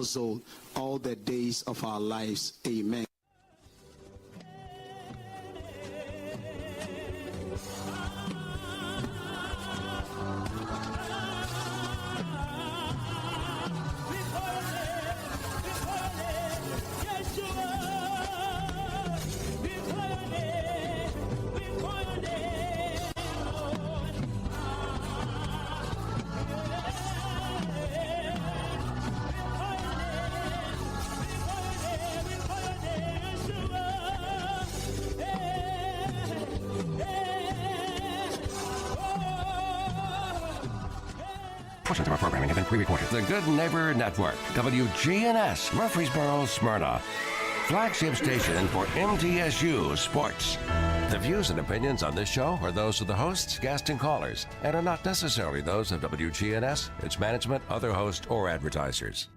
household all the days of our lives. Amen. Portions of our programming have been pre-recorded. The Good Neighbor Network, WGNS, Murfreesboro, Smyrna. Flagship station for MTSU Sports. The views and opinions on this show are those of the hosts, guests, and callers, and are not necessarily those of WGNS, its management, other hosts, or advertisers.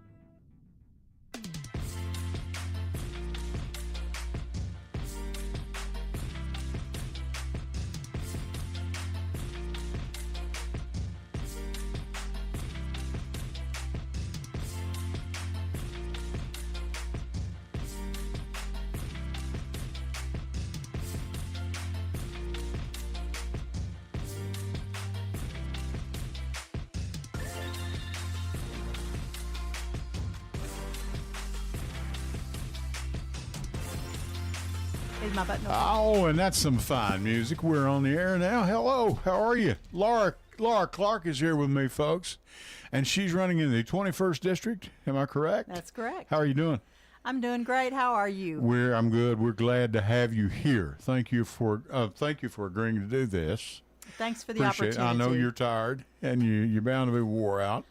My button open. Oh, and that's some fine music. We're on the air now. Hello, how are you? Laura Clark is here with me, folks, and she's running in the 21st District. Am I correct? That's correct. How are you doing? I'm doing great. How are you? I'm good. We're glad to have you here. Thank you for agreeing to do this. Thanks for the Appreciate it. opportunity. I know you're tired and you're bound to be wore out,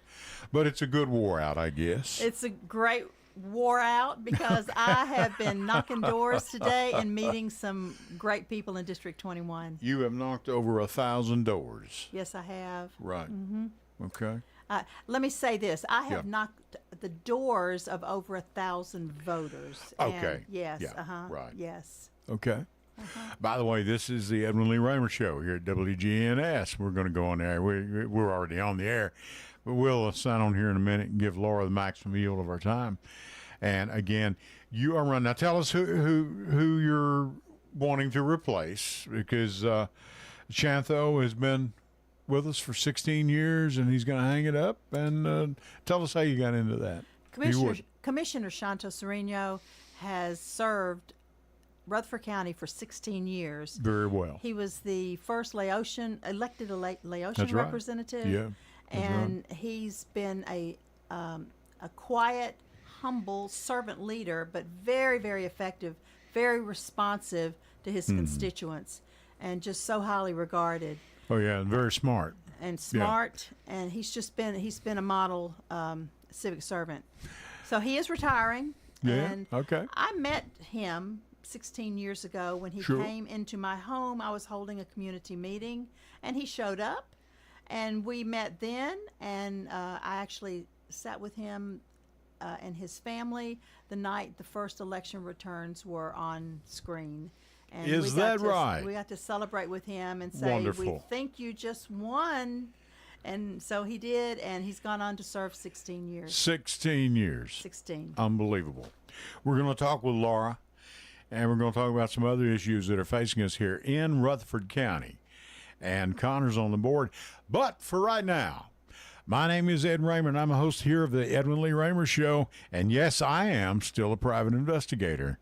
but it's a good wore out, I guess. It's a great wore out because I have been knocking doors today and meeting some great people in District 21. You have knocked over 1,000 doors. Yes, I have. Right. Mm-hmm. Okay. Let me say this. I have Yeah. knocked the doors of over 1,000 voters. Okay. And yes. Yeah. Right. Yes. Okay. By the way, this is the Edwin Lee Raymer Show here at WGNS. We're going to go on there. We're already on the air, but we'll sign on here in a minute and give Laura the maximum yield of our time. And again, you are running. Now, tell us who you're wanting to replace, because Chantho has been with us for 16 years, and he's going to hang it up. And tell us how you got into that. Commissioner Shanto Sereno has served Rutherford County for 16 years. Very well. He was the first elected Laotian That's right. representative. Yeah. And he's been a quiet, humble servant leader, but very, very effective, very responsive to his constituents, and just so highly regarded. Oh yeah, and very smart. And smart, and he's been a model civic servant. So he is retiring. Yeah. And Okay. I met him 16 years ago when he came into my home. I was holding a community meeting, and he showed up, and we met then, and I actually sat with him and his family the night the first election returns were on screen. And Is that right? We got to celebrate with him and say, Wonderful. We think you just won. And so he did, and he's gone on to serve 16 years. 16 years. 16. Unbelievable. We're going to talk with Laura, and we're going to talk about some other issues that are facing us here in Rutherford County. And Connor's on the board. But for right now, my name is Ed Raymer, and I'm a host here of the Edwin Lee Raymer Show. And yes, I am still a private investigator.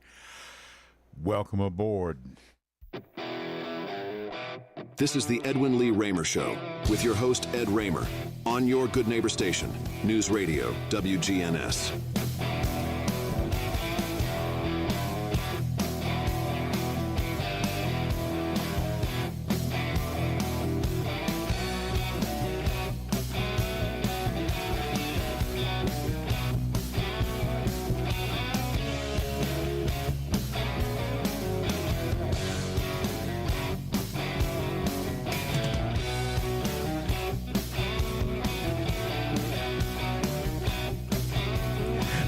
Welcome aboard. This is the Edwin Lee Raymer Show with your host, Ed Raymer, on your Good Neighbor station, News Radio, WGNS.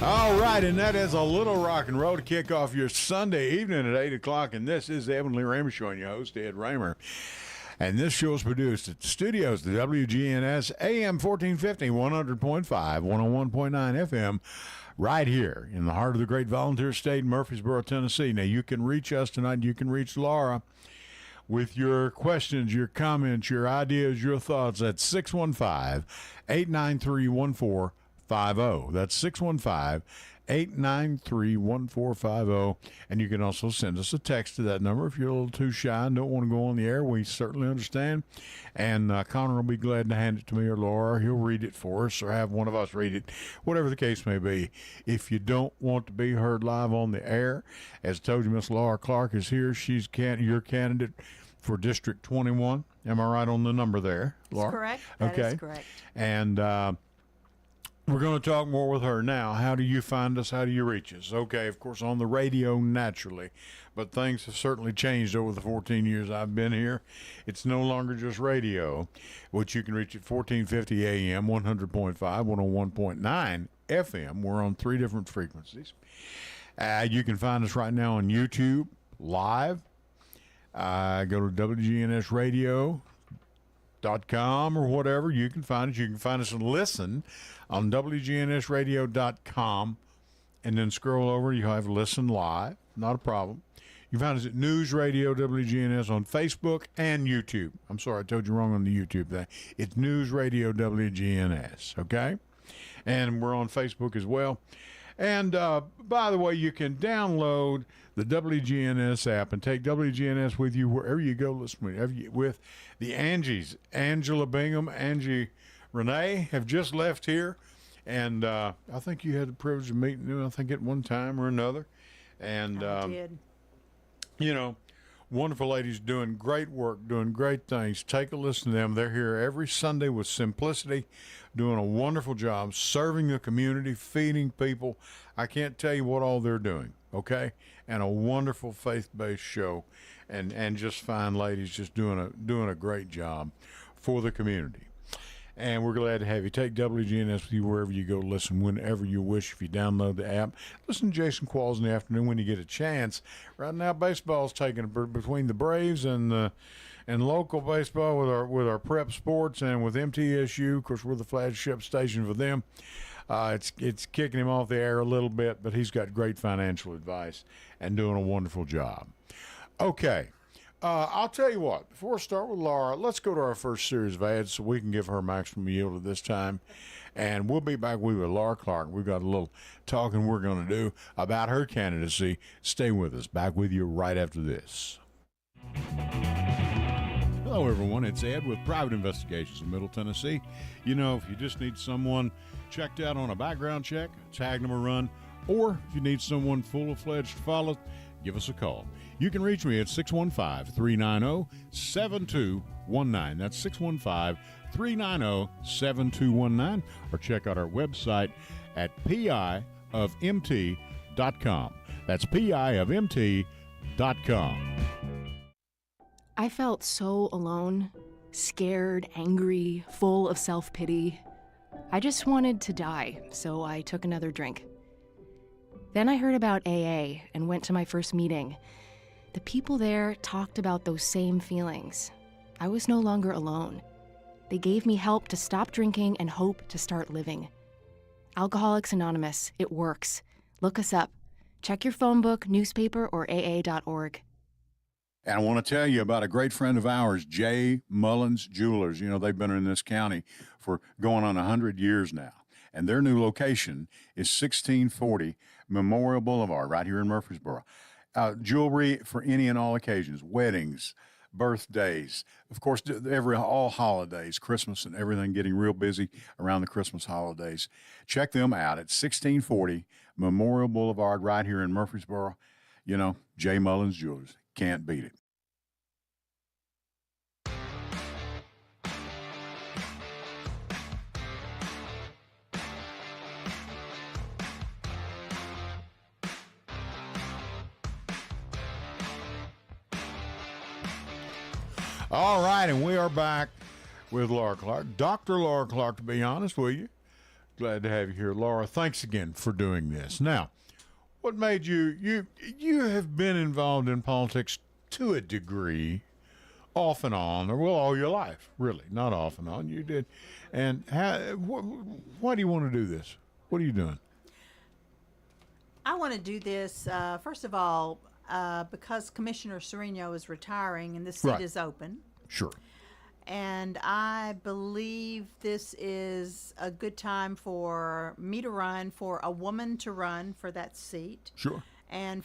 All right, and that is a little rock and roll to kick off your Sunday evening at 8 o'clock. And this is the Edwin Lee Raymer Show, and your host, Ed Raymer. And this show is produced at the studios, the WGNS AM 1450, 100.5, 101.9 FM, right here in the heart of the great volunteer state, Murfreesboro, Tennessee. Now, you can reach us tonight. You can reach Laura with your questions, your comments, your ideas, your thoughts at 615-893-1450. That's 615-893-1450. And you can also send us a text to that number if you're a little too shy and don't want to go on the air. We certainly understand. And Connor will be glad to hand it to me or Laura. He'll read it for us or have one of us read it, whatever the case may be. If you don't want to be heard live on the air, as I told you, Miss Laura Clark is here. She's your candidate for District 21. Am I right on the number there, Laura? That's correct. That is correct. And we're going to talk more with her now. How do you find us? How do you reach us? Okay, of course, on the radio, naturally. But things have certainly changed over the 14 years I've been here. It's no longer just radio, which you can reach at 1450 AM, 100.5, 101.9 FM. We're on 3 different frequencies. You can find us right now on YouTube, live. Go to wgnsradio.com or whatever. You can find us. You can find us and listen on wgnsradio.com, and then scroll over. You have listen live. Not a problem. You can find us at News Radio WGNS on Facebook and YouTube. I'm sorry, I told you wrong on the YouTube thing. It's News Radio WGNS, okay? And we're on Facebook as well. And by the way, you can download the WGNS app and take WGNS with you wherever you go. Listen with the Angies. Angela Bingham, Angie Renee have just left here. And I think you had the privilege of meeting them, I think, at one time or another. And, I did. You know, wonderful ladies doing great work, doing great things. Take a listen to them. They're here every Sunday with simplicity, doing a wonderful job, serving the community, feeding people. I can't tell you what all they're doing, okay? And a wonderful faith-based show, and just fine ladies just doing a great job for the community. And we're glad to have you. Take WGNS with you wherever you go. Listen whenever you wish. If you download the app, listen to Jason Qualls in the afternoon when you get a chance. Right now, baseball's taking between the Braves and local baseball with our prep sports and with MTSU. Of course, we're the flagship station for them. It's kicking him off the air a little bit, but he's got great financial advice and doing a wonderful job. Okay. I'll tell you what, before I start with Laura, let's go to our first series of ads so we can give her maximum yield at this time. And we'll be back with Laura Clark. We've got a little talking we're going to do about her candidacy. Stay with us. Back with you right after this. Hello, everyone. It's Ed with Private Investigations in Middle Tennessee. You know, if you just need someone checked out on a background check, tag them a run, or if you need someone full-fledged to follow, give us a call. You can reach me at 615-390-7219. That's 615-390-7219. Or check out our website at piofmt.com. That's piofmt.com. I felt so alone, scared, angry, full of self-pity. I just wanted to die, so I took another drink. Then I heard about AA and went to my first meeting. The people there talked about those same feelings. I was no longer alone. They gave me help to stop drinking and hope to start living. Alcoholics Anonymous, it works. Look us up. Check your phone book, newspaper, or aa.org. And I want to tell you about a great friend of ours, J. Mullins Jewelers. You know, they've been in this county for going on 100 years now. And their new location is 1640 Memorial Boulevard, right here in Murfreesboro. Jewelry for any and all occasions, weddings, birthdays, of course, all holidays, Christmas and everything, getting real busy around the Christmas holidays. Check them out at 1640 Memorial Boulevard, right here in Murfreesboro. You know, J. Mullins Jewelers. Can't beat it. All right, and we are back with Laura Clark. Dr. Laura Clark, to be honest with you. Glad to have you here, Laura. Thanks again for doing this. Now, what made you have been involved in politics to a degree, off and on, or well, all your life, really, not off and on. You did. And why do you want to do this? What are you doing? I want to do this, first of all, because Commissioner Sereno is retiring and the seat Right. is open. Sure. And I believe this is a good time for me to run, for a woman to run for that seat. Sure. And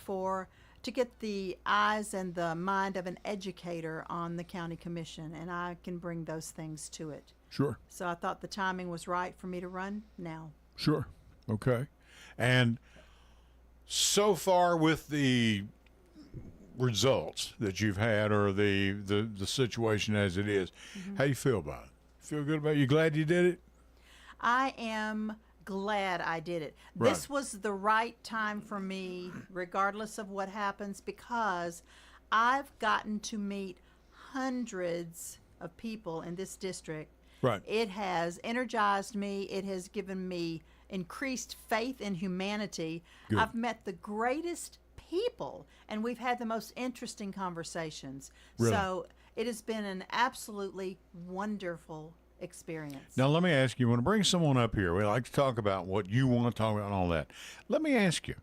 to get the eyes and the mind of an educator on the county commission, and I can bring those things to it. Sure. So I thought the timing was right for me to run now. Sure. Okay. And so far with the results that you've had, or the situation as it is, how do you feel about it? Feel good about it? You glad you did it? I am glad I did it. Right. This was the right time for me, regardless of what happens, because I've gotten to meet hundreds of people in this district. Right. It has energized me. It has given me increased faith in humanity. Good. I've met the greatest people, and we've had the most interesting conversations. Really? So it has been an absolutely wonderful experience. Now, let me ask you, when I bring someone up here, we like to talk about what you want to talk about and all that. Let me ask you,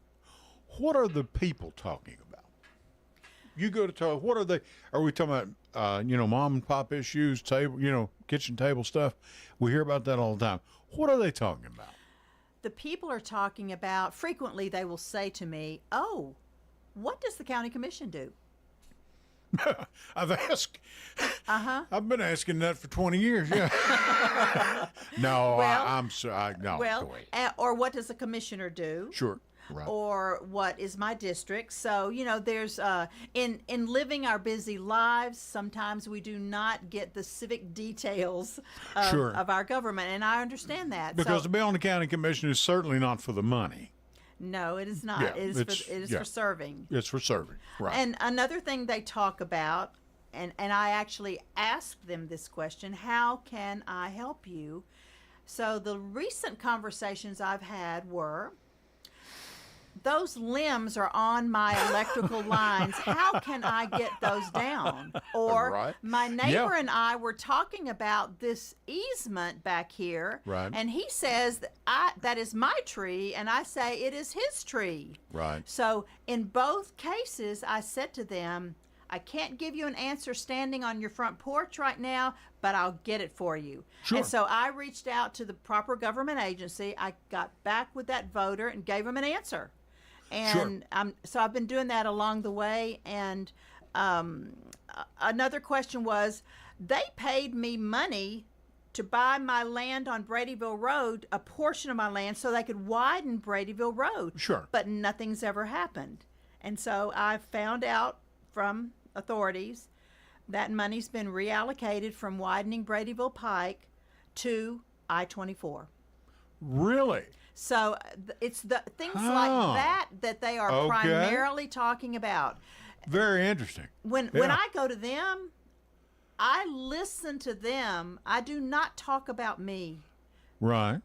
what are the people talking about? You go to talk, what are they? Are we talking about, mom and pop issues, table, kitchen table stuff? We hear about that all the time. What are they talking about? The people are talking about, frequently they will say to me, "Oh, what does the county commission do?" I've asked. I've been asking that for 20 years. Yeah. No, Well- I'm sorry. No. Well, go ahead. or what does the commissioner do? Sure. Right. Or what is my district? So, there's in living our busy lives, sometimes we do not get the civic details Sure. of our government, and I understand that. Because So, to be on the county commission is certainly not for the money. no, it is not. Yeah, it is yeah. for serving. It's for serving. Right. And another thing they talk about, and I actually asked them this question: how can I help you? So the recent conversations I've had were, those limbs are on my electrical lines. How can I get those down? Or Right. my neighbor Yeah. and I were talking about this easement back here. Right. And he says that is my tree, and I say it is his tree. Right. So in both cases, I said to them, I can't give you an answer standing on your front porch right now, but I'll get it for you. Sure. And so I reached out to the proper government agency. I got back with that voter and gave him an answer. And so I've been doing that along the way. And another question was, they paid me money to buy my land on Bradyville Road, a portion of my land, so they could widen Bradyville Road. Sure. But nothing's ever happened. And so I found out from authorities that money's been reallocated from widening Bradyville Pike to I-24. Really? So it's the things Huh. like that they are Okay. primarily talking about. Very interesting. When Yeah. I go to them, I listen to them. I do not talk about me. Right.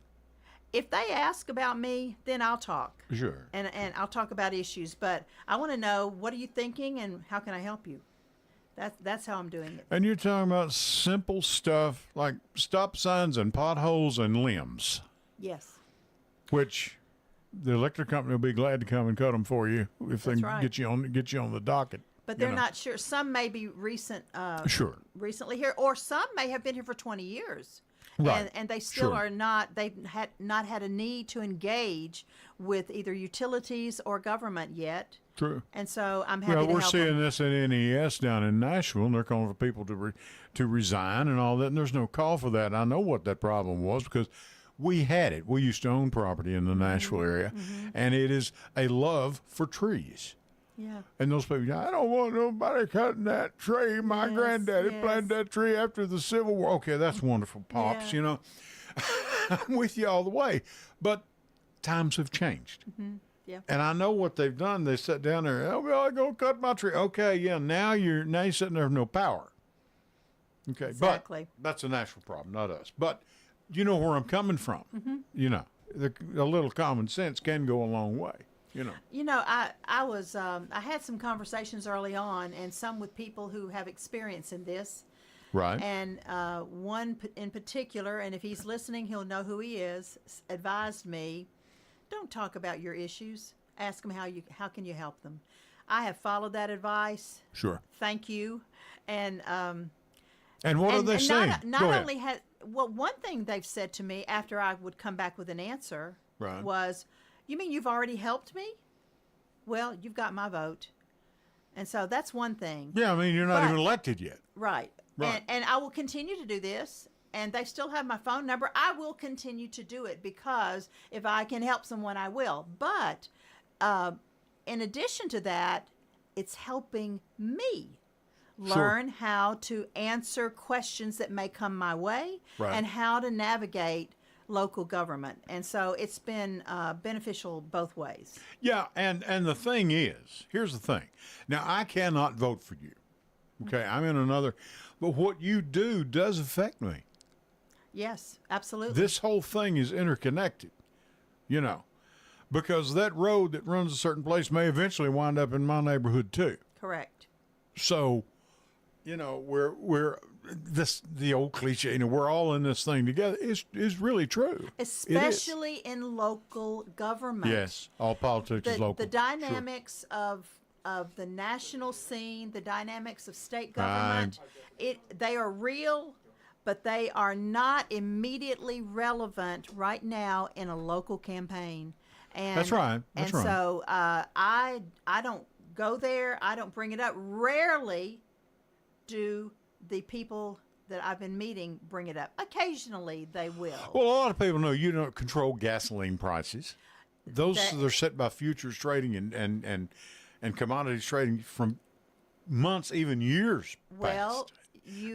If they ask about me, then I'll talk. Sure. And I'll talk about issues, but I want to know, what are you thinking and how can I help you? That's how I'm doing it. And you're talking about simple stuff like stop signs and potholes and limbs, Yes. which the electric company will be glad to come and cut them for you if they That's can right. get you on the docket. But you they're know. not sure. Some may be recently here, or some may have been here for 20 years. Right. And they still Sure. are not, they've not had a need to engage with either utilities or government yet. True. And so I'm happy Well, to we're help seeing them. this at NES down in Nashville, and they're calling for people to resign and all that, and there's no call for that. I know what that problem was because we had it. We used to own property in the Nashville area, and it is a love for trees. Yeah. And those people, I don't want nobody cutting that tree. My Yes, granddaddy yes. planted that tree after the Civil War. Okay, that's wonderful, Pops, Yeah. you know. I'm with you all the way. But times have changed. Yeah. And I know what they've done. They sat down there, oh, well, I'm going to cut my tree. Okay, yeah, now you're sitting there with no power. Okay, Exactly. but that's a national problem, not us. But you know where I'm coming from. You know, a little common sense can go a long way. You know. I was I had some conversations early on, and some with people who have experience in this. Right. And one in particular, and if he's listening, he'll know who he is, advised me, don't talk about your issues. Ask them how can you help them. I have followed that advice. Sure. Thank you. And what are they saying? Not only one thing they've said to me after I would come back with an answer was, "You mean you've already helped me? Well, you've got my vote." And so that's one thing. Yeah, I mean, you're not even elected yet. Right. And I will continue to do this. And they still have my phone number. I will continue to do it because if I can help someone, I will. But in addition to that, it's helping me learn how to answer questions that may come my way and how to navigate local government. And so it's been beneficial both ways. Yeah, and the thing is, here's the thing. Now, I cannot vote for you. Okay, I'm in another, but what you do does affect me. Yes, absolutely. This whole thing is interconnected, because that road that runs a certain place may eventually wind up in my neighborhood too. Correct. So, we're the old cliche, we're all in this thing together is really true. Especially in local government. Yes, all politics is local. The dynamics of the national scene, the dynamics of state government, they are real. But they are not immediately relevant right now in a local campaign. And that's right. So I don't go there. I don't bring it up. Rarely do the people that I've been meeting bring it up. Occasionally they will. Well, a lot of people know you don't control gasoline prices. Those are set by futures trading and commodities trading from months, even years past.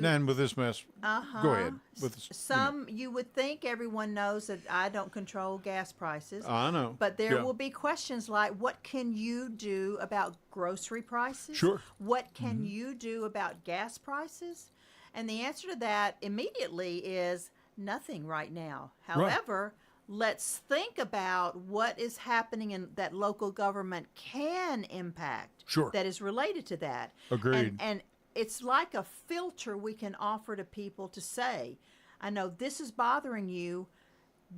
And with this mess, go ahead. You would think everyone knows that I don't control gas prices. I know. But there will be questions like, what can you do about grocery prices? Sure. What can you do about gas prices? And the answer to that immediately is nothing right now. However, let's think about what is happening in that local government can impact that is related to that. Agreed. And it's like a filter we can offer to people to say, I know this is bothering you.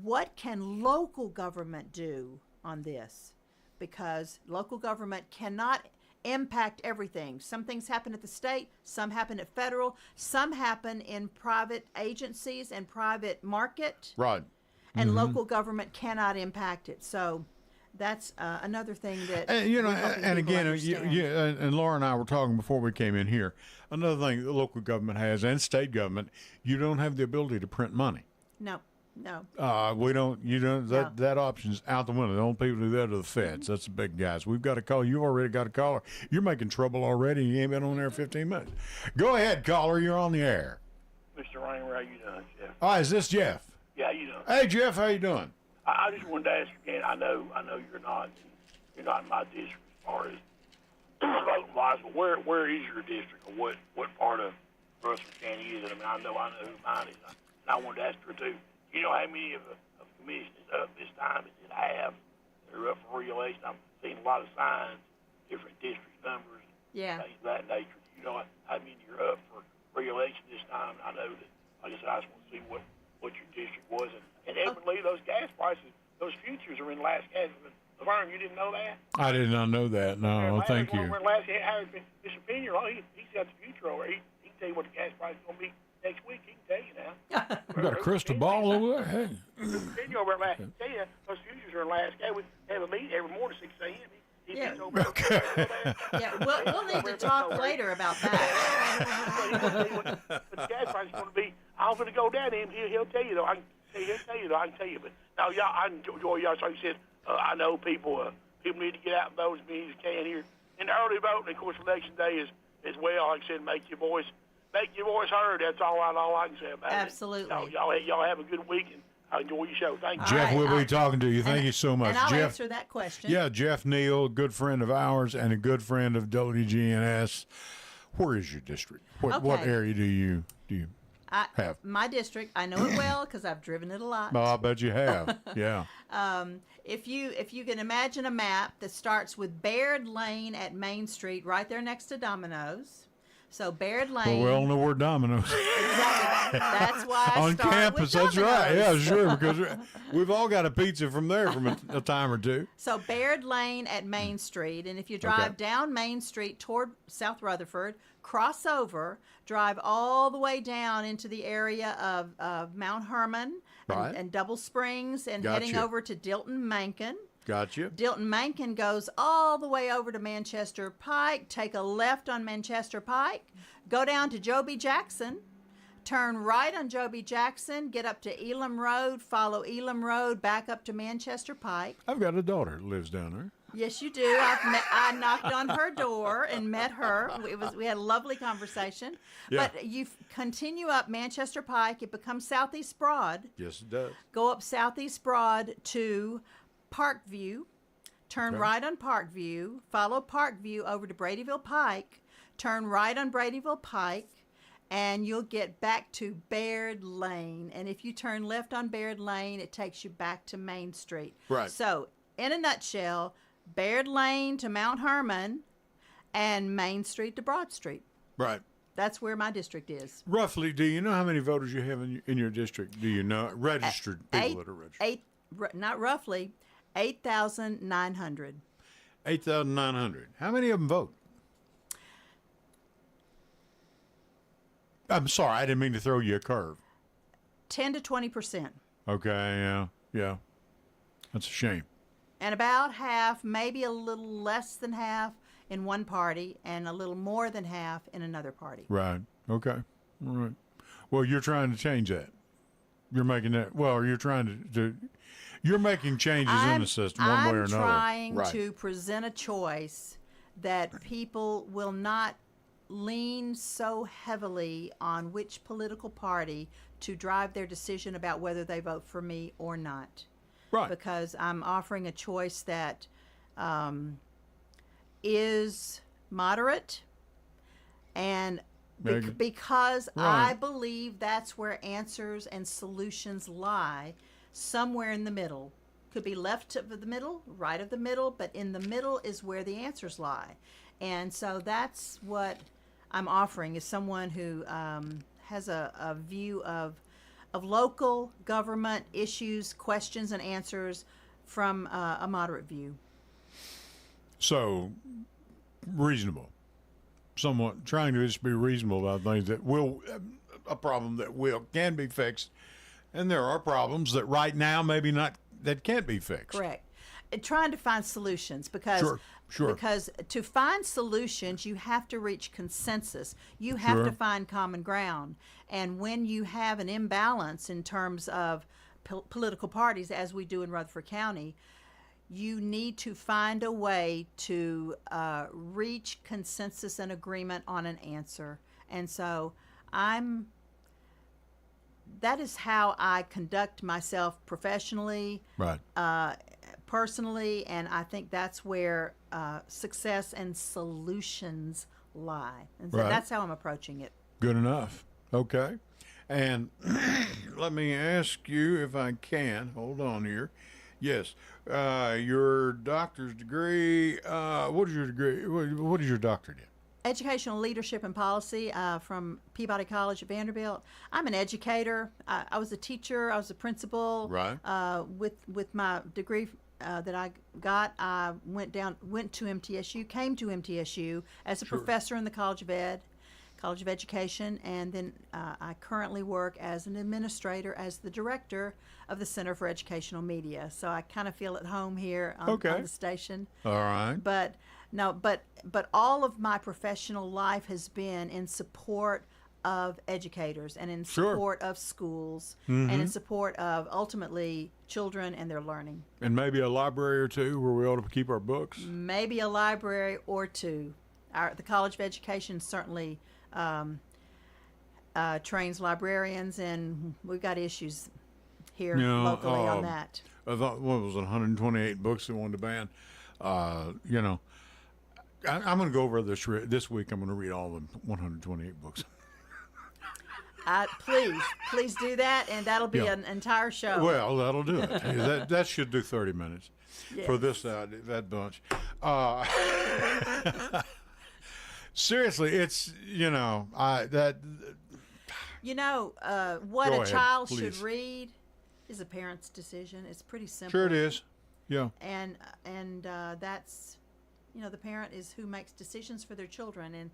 What can local government do on this? Because local government cannot impact everything. Some things happen at the state, some happen at federal, some happen in private agencies and private market. Right. And local government cannot impact it. So that's another thing that and again, and Laura and I were talking before we came in here. Another thing the local government has and state government, you don't have the ability to print money. No. We don't. That option's out the window. The only people who do that are the feds. That's the big guys. We've got a call. You've already got a caller. You're making trouble already. You ain't been on there 15 minutes. Go ahead, caller. You're on the air. Mr. Raymer, how you doing, Jeff? Hi, is this Jeff? Yeah, how you doing? Hey, Jeff, how you doing? I just wanted to ask again. I know you're not in my district as far as voting wise, but where is your district, or what part of Rutherford County is it? I mean, I know who mine is, and I wanted to ask her too. You know how many of commission is up this time? Is it half? They're up for re-election. I'm seeing a lot of signs, different district numbers, things of that nature. You know how many you're up for re-election this time? I know that. Like I said, I just want to see what your district was, and evidently those gas prices, those futures are in last gas. Laverne, you didn't know that? I did not know that. No, thank you. Mr. Pinion, he's got the future over. He can tell you what the gas price is going to be next week. He can tell you now. We got a crystal ball over there. Hey. Mr. Pinion over at last. Tell you, those futures are in last gas. We have a meeting every morning at 6 a.m. Okay. We'll need to talk later about that. But the gas price is going to be, I'm going to go down to him. He'll tell you, though. I can tell you. But now, y'all, I enjoy y'all. So you said, I know people need to get out and vote as many as they can here. And the early voting, of course, election day is well. Like I said, make your voice heard. That's all I can say about it. Absolutely. Y'all have a good week, and I enjoy your show. Thank you. Jeff, we'll be talking to you. Thank you so much. And I'll Jeff, answer that question. Yeah, Jeff Neal, a good friend of ours and a good friend of WGNS. Where is your district? What area do you have? My district, I know it well because I've driven it a lot. Oh, I bet you have. Yeah. If you can imagine a map that starts with Baird Lane at Main Street, right there next to Domino's. So Baird Well, Lane. we all know where Domino's. Exactly. That's why I On start campus, with that's right. Yeah, Domino's. sure, because we've all got a pizza from there from a time or two. So Baird Lane at Main Street, and if you drive down Main Street toward South Rutherford, cross over, drive all the way down into the area of Mount Herman Right. and Double Springs, and Gotcha. heading over to Dilton-Mankin. Gotcha. Dilton-Mankin goes all the way over to Manchester Pike. Take a left on Manchester Pike. Go down to Joby Jackson. Turn right on Joby Jackson. Get up to Elam Road. Follow Elam Road back up to Manchester Pike. I've got a daughter that lives down there. Yes, you do. I knocked on her door and met her. We had a lovely conversation. Yeah. But you continue up Manchester Pike. It becomes Southeast Broad. Yes, it does. Go up Southeast Broad to Parkview. Turn right on Parkview. Follow Parkview over to Bradyville Pike. Turn right on Bradyville Pike. And you'll get back to Baird Lane. And if you turn left on Baird Lane, it takes you back to Main Street. Right. So, in a nutshell, Baird Lane to Mount Herman and Main Street to Broad Street. Right. That's where my district is. Roughly, do you know how many voters you have in your district? Do you know? Registered people that are registered. Not roughly, 8,900. 8,900. How many of them vote? I'm sorry, I didn't mean to throw you a curve. 10 to 20%. Okay, yeah. That's a shame. And about half, maybe a little less than half in one party and a little more than half in another party. Right. Okay. All right. Well, you're trying to change that. You're making that. Well, you're trying to you're making changes in the system one way or another. I'm trying to present a choice that people will not lean so heavily on which political party to drive their decision about whether they vote for me or not. Right. Because I'm offering a choice that is moderate, and because I believe that's where answers and solutions lie, somewhere in the middle. Could be left of the middle, right of the middle, but in the middle is where the answers lie. And so that's what I'm offering, is someone who has a view of local government issues, questions, and answers from a moderate view. So, reasonable. Somewhat trying to just be reasonable about things that a problem that can be fixed. And there are problems that right now maybe not, that can't be fixed. Correct. And trying to find solutions because Sure. Because to find solutions, you have to reach consensus. You have to find common ground. And when you have an imbalance in terms of political parties, as we do in Rutherford County, you need to find a way to reach consensus and agreement on an answer. And so that is how I conduct myself professionally, right. Personally, and I think that's where success and solutions lie. And so that's how I'm approaching it. Good enough. Okay. And let me ask you if I can. Hold on here. Yes. Your doctor's degree. What is your degree? What is your doctorate in? Educational Leadership and Policy from Peabody College at Vanderbilt. I'm an educator. I was a teacher. I was a principal. Right. With my degree that I got, I went to MTSU, came to MTSU as a professor in the College of Education, and then I currently work as an administrator, as the director of the Center for Educational Media. So I kind of feel at home here on the station. All right. But all of my professional life has been in support of educators and in support of schools and in support of ultimately children and their learning. And maybe a library or two where we ought to keep our books. Maybe a library or two. The College of Education certainly trains librarians, and we've got issues here locally on that. I thought, what was it, 128 books they wanted to ban? I'm going to go over this week. I'm going to read all the 128 books. Please do that, and that'll be an entire show. Well, that'll do it. that should do 30 minutes for this that bunch. seriously, it's, What Go a ahead, child please. should read is a parent's decision. It's pretty simple. sure it is. Yeah. And that's, the parent is who makes decisions for their children, and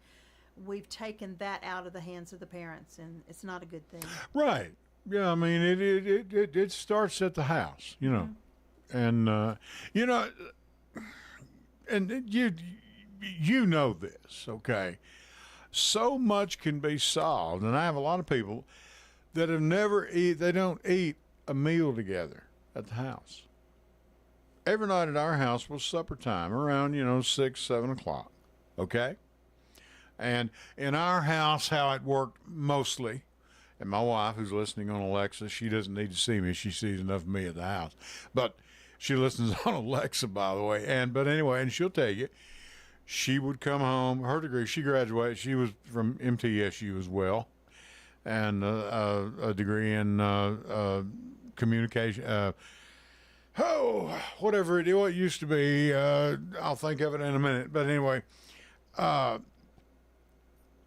we've taken that out of the hands of the parents, and it's not a good thing. Right. Yeah, I mean, it starts at the house, and and you know this, okay? So much can be solved, and I have a lot of people that they don't eat a meal together at the house. Every night at our house was supper time around 6, 7 o'clock, okay? And in our house, how it worked mostly. And my wife, who's listening on Alexa, she doesn't need to see me. She sees enough of me at the house. But she listens on Alexa, by the way. But anyway, and she'll tell you, she would come home. Her degree, she graduated. She was from MTSU as well. And a degree in communication. Whatever it used to be. I'll think of it in a minute. But anyway,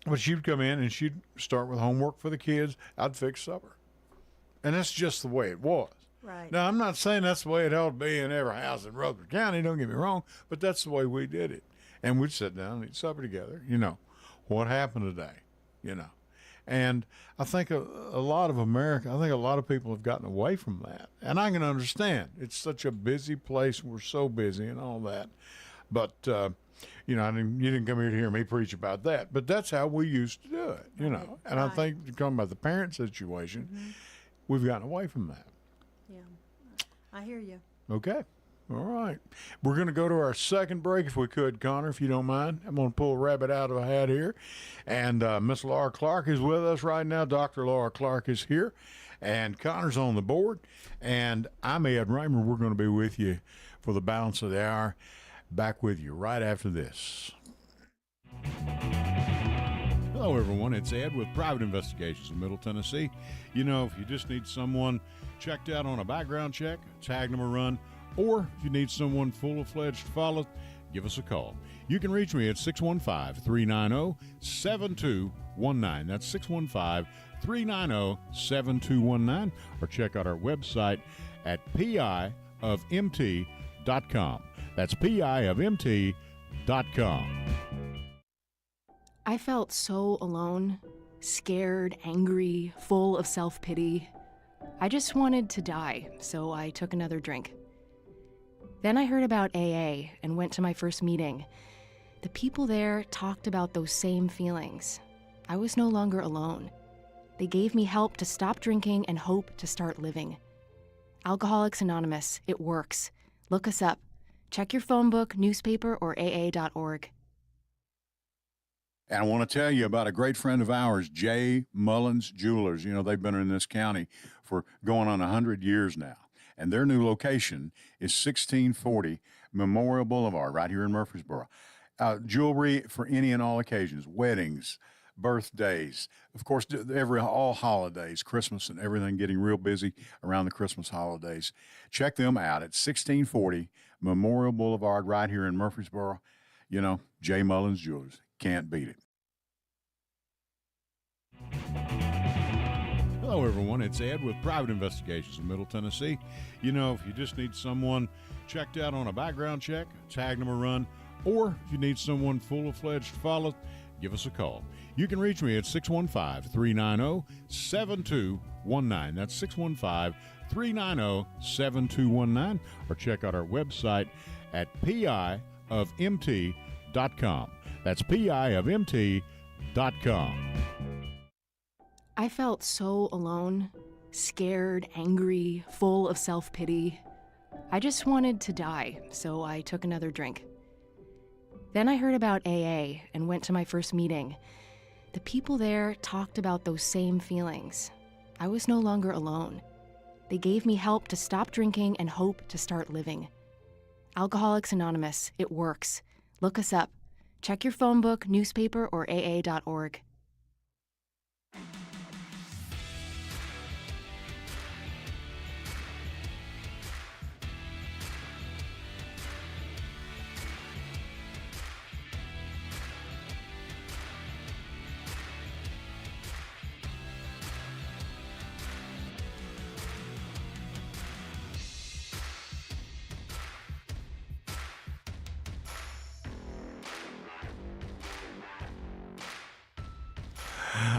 but she'd come in and she'd start with homework for the kids. I'd fix supper. And that's just the way it was. Right. Now, I'm not saying that's the way it ought to be in every house in Rutherford County, don't get me wrong, but that's the way we did it. And we'd sit down and eat supper together. What happened today, And I think a lot of America, I think a lot of people have gotten away from that. And I can understand. It's such a busy place. We're so busy and all that. But, you didn't come here to hear me preach about that, but that's how we used to do it, And I think talking about the parent situation, we've gotten away from that. Yeah, I hear you. Okay. All right. We're going to go to our second break if we could, Connor, if you don't mind. I'm going to pull a rabbit out of a hat here. And Miss Laura Clark is with us right now. Dr. Laura Clark is here. And Connor's on the board. And I'm Ed Raymer. We're going to be with you for the balance of the hour. Back with you right after this. Hello, everyone. It's Ed with Private Investigations in Middle Tennessee. If you just need someone checked out on a background check, tag them a run, or if you need someone full-fledged to follow, give us a call. You can reach me at 615-390-7219. That's 615-390-7219, or check out our website at piofmt.com. That's piofmt.com. I felt so alone, scared, angry, full of self-pity. I just wanted to die, so I took another drink. Then I heard about AA and went to my first meeting. The people there talked about those same feelings. I was no longer alone. They gave me help to stop drinking and hope to start living. Alcoholics Anonymous, it works. Look us up. Check your phone book, newspaper, or aa.org. And I want to tell you about a great friend of ours, J. Mullins Jewelers. They've been in this county for going on 100 years now. And their new location is 1640 Memorial Boulevard right here in Murfreesboro. Jewelry for any and all occasions, weddings, birthdays, of course, all holidays, Christmas and everything, getting real busy around the Christmas holidays. Check them out at 1640 Memorial Boulevard right here in Murfreesboro. J. Mullins Jewelers. Can't beat it. Hello, everyone. It's Ed with Private Investigations in Middle Tennessee. If you just need someone checked out on a background check, tag them a run, or if you need someone full-fledged to follow, give us a call. You can reach me at 615-390-7219. That's 615-390-7219, or check out our website at piofmt.com. That's piofmt.com. I felt so alone, scared, angry, full of self-pity. I just wanted to die, so I took another drink. Then I heard about AA and went to my first meeting. The people there talked about those same feelings. I was no longer alone. They gave me help to stop drinking and hope to start living. Alcoholics Anonymous, it works. Look us up. Check your phone book, newspaper, or aa.org.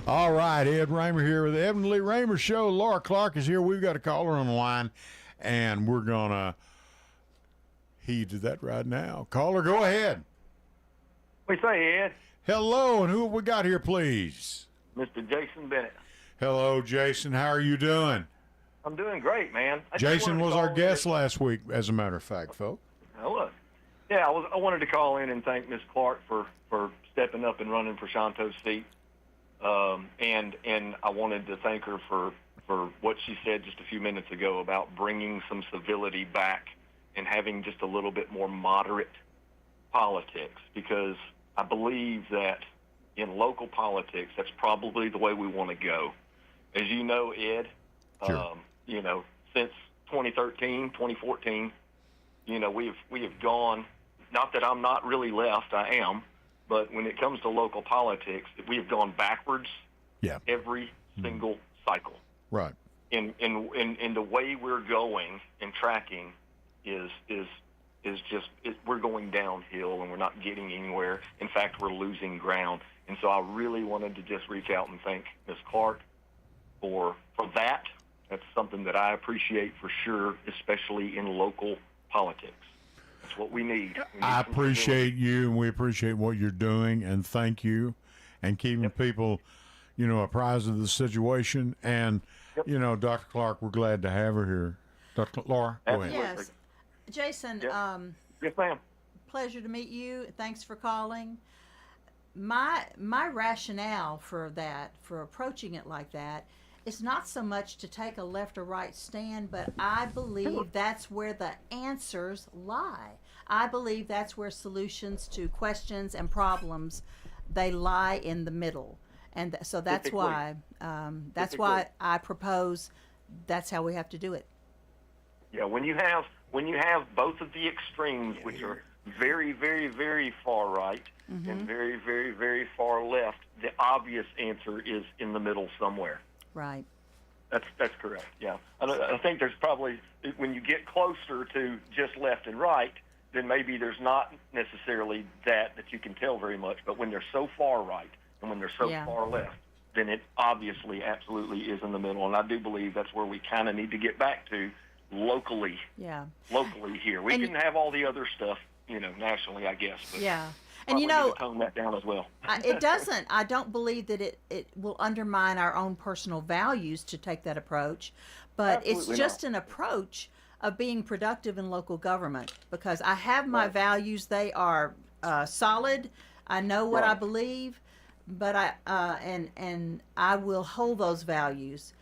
All right, Ed Raymer here with the Ed and Lee Raymer Show. Laura Clark is here. We've got a caller on the line, and we're going to heed to that right now. Caller, go ahead. What do you say, Ed? Hello, and who have we got here, please? Mr. Jason Bennett. Hello, Jason. How are you doing? I'm doing great, man. Jason was our guest last week, as a matter of fact, folks. Hello. Yeah, I wanted to call in and thank Miss Clark for stepping up and running for Shanto's seat. And I wanted to thank her for what she said just a few minutes ago about bringing some civility back and having just a little bit more moderate politics, because I believe that in local politics, that's probably the way we want to go. As you know, Ed, Sure. Since 2013, 2014, we have gone, not that I'm not really left, I am, but when it comes to local politics, we have gone backwards every single cycle. Right. And the way we're going and tracking is just we're going downhill, and we're not getting anywhere. In fact, we're losing ground. And so I really wanted to just reach out and thank Ms. Clark for that. That's something that I appreciate for sure, especially in local politics. That's what we need. I appreciate you, and we appreciate what you're doing, and thank you, and keeping people, apprised of the situation. And, Dr. Clark, we're glad to have her here. Dr. Laura, go ahead. Yes. Jason, Yes, ma'am. pleasure to meet you. Thanks for calling. My rationale for approaching it like that, it's not so much to take a left or right stand, but I believe that's where the answers lie. I believe that's where solutions to questions and problems, they lie in the middle. And so that's why I propose that's how we have to do it. Yeah, when you have both of the extremes, which are very, very, very far right and very, very, very far left, the obvious answer is in the middle somewhere. Right. That's correct. Yeah, I think there's probably, when you get closer to just left and right, then maybe there's not necessarily that you can tell very much. But when they're so far right and when they're so far left, then it obviously absolutely is in the middle. And I do believe that's where we kind of need to get back to locally. Yeah. Locally here, we can have all the other stuff, nationally, I guess. But and need to tone that down as well. It doesn't. I don't believe that it will undermine our own personal values to take that approach, but Absolutely it's just an approach of being productive in local government, because I have my values. They are solid. I know what I believe, but I will hold those values.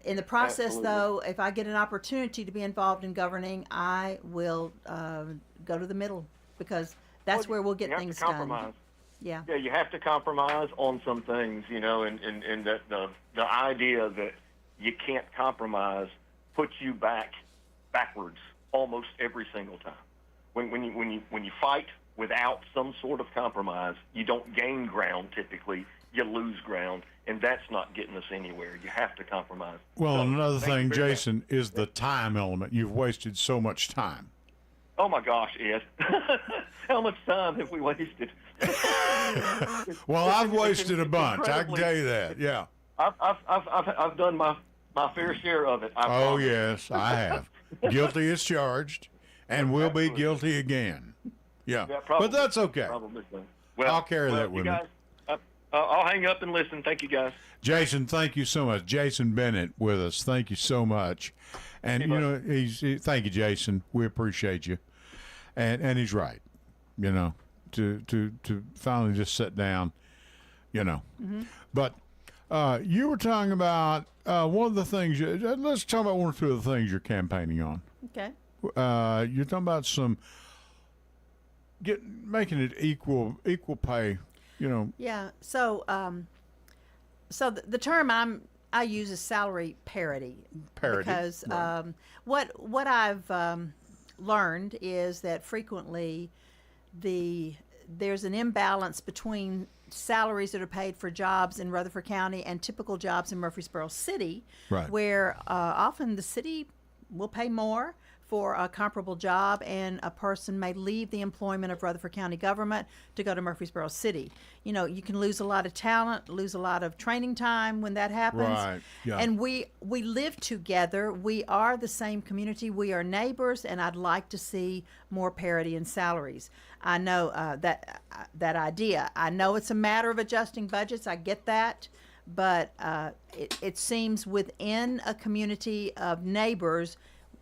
In the process, though, if I get an opportunity to be involved in governing, I will go to the middle, because that's where we'll get things done. Yeah, you have to compromise on some things, and that the idea that you can't compromise puts you backwards almost every single time. When you fight without some sort of compromise, you don't gain ground typically. You lose ground, and that's not getting us anywhere. You have to compromise. Well, another thing, Jason, is the time element. You've wasted so much time. Oh my gosh, Ed! How much time have we wasted? Well, I've wasted a bunch. I can tell you that. Yeah. I've done my fair share of it. Oh yes, I have. Guilty as charged, and will be guilty again. Yeah, but that's okay. Probably so. Well, I'll carry that with me. I'll hang up and listen. Thank you, guys. Jason, thank you so much. Jason Bennett with us. Thank you so much. And thank you, Jason. We appreciate you. And he's right. To finally just sit down. But you were talking about one of the things. Let's talk about one or two of the things you're campaigning on. Okay. You're talking about making it equal pay. Yeah. So, the term I use is salary parity. Because right. What I've learned is that frequently there's an imbalance between salaries that are paid for jobs in Rutherford County and typical jobs in Murfreesboro City, right. where often the city will pay more for a comparable job, and a person may leave the employment of Rutherford County government to go to Murfreesboro City. You know, you can lose a lot of talent, lose a lot of training time when that happens. Right. Yeah. And we live together. We are the same community. We are neighbors, and I'd like to see more parity in salaries. I know that idea. I know it's a matter of adjusting budgets. I get that. But it seems within a community of neighbors,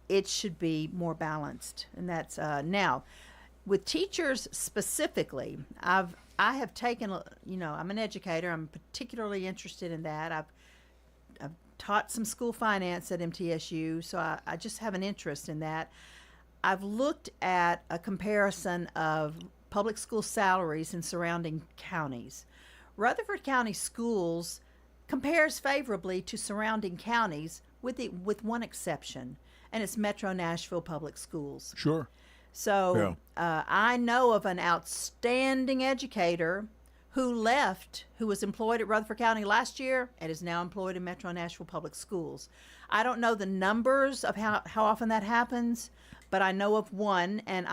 it should be more balanced. And that's now with teachers specifically. I have taken, you know, I'm an educator. I'm particularly interested in that. I've taught some school finance at MTSU, so I just have an interest in that. I've looked at a comparison of public school salaries in surrounding counties. Rutherford County Schools compares favorably to surrounding counties with one exception, and it's Metro Nashville Public Schools. Sure. So I know of an outstanding educator who was employed at Rutherford County last year and is now employed in Metro Nashville Public Schools. I don't know the numbers of how often that happens, but I know of one, and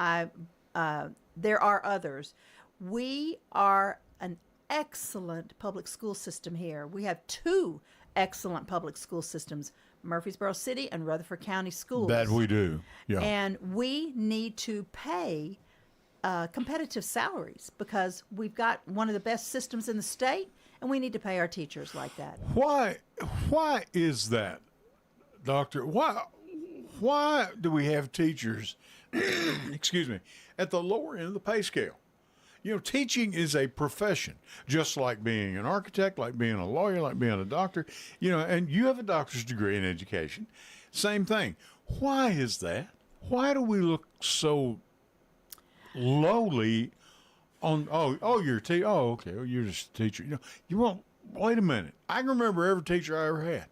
there are others. We are an excellent public school system here. We have two excellent public school systems, Murfreesboro City and Rutherford County Schools. That we do, yeah. And we need to pay competitive salaries because we've got one of the best systems in the state, and we need to pay our teachers like that. Why is that, Doctor? Why do we have teachers, excuse me, at the lower end of the pay scale? You know, teaching is a profession, just like being an architect, like being a lawyer, like being a doctor, you know, and you have a doctor's degree in education. Same thing. Why is that? Why do we look so lowly on, you're a teacher. Oh, okay. Well, you're just a teacher. You know, you won't, wait a minute. I can remember every teacher I ever had.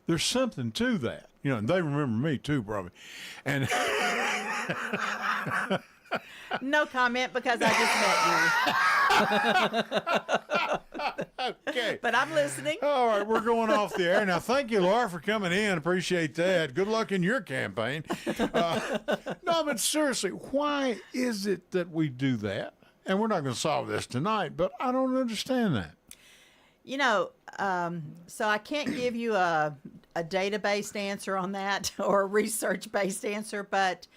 There's something to that, you know, and they remember me too, probably. And no comment because I just met you. Okay. But I'm listening. All right, we're going off the air. Now, thank you, Laura, for coming in. Appreciate that. Good luck in your campaign. No, but seriously, why is it that we do that? And we're not going to solve this tonight, but I don't understand that. You know, so I can't give you a data-based answer on that or a research-based answer, but